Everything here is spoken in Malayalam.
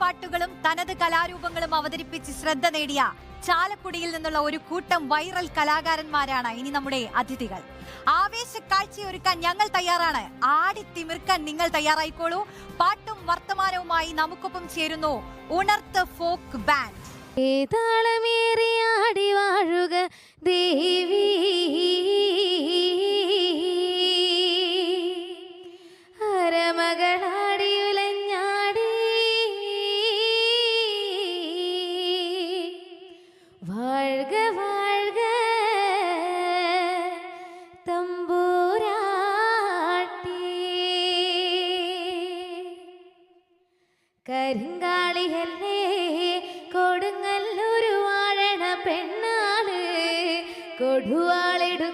പാട്ടുകളും തനത് കലാരൂപങ്ങളും അവതരിപ്പിച്ച് ശ്രദ്ധ നേടിയ ചാലക്കുടിയിൽ നിന്നുള്ള ഒരു കൂട്ടം വൈറൽ കലാകാരന്മാരാണ് ഇനി നമ്മുടെ അതിഥികൾ. ആവേശ കാഴ്ചയൊരുക്കാൻ ഞങ്ങൾ തയ്യാറാണ്. ആടിത്തിമിർക്കാൻ നിങ്ങൾ തയ്യാറായിക്കോളൂ. പാട്ടും വർത്തമാനവുമായി നമുക്കൊപ്പം ചേരുന്നു ഉണർത്ത് ഫോക്ക് ബാൻഡ്. ഏതാളമേറിയാടി വാഴുക ദേവി, ഹരമകളാടി ഉലഞ്ഞാടി, വാഴ്ക വാഴ്ക തമ്പൂരാട്ടി, കരിങ്കാളിയല്ലേ കൊടുങ്ങല്ലൊരു വാഴണ പെണ്ണാള്, കൊടുവാളിടും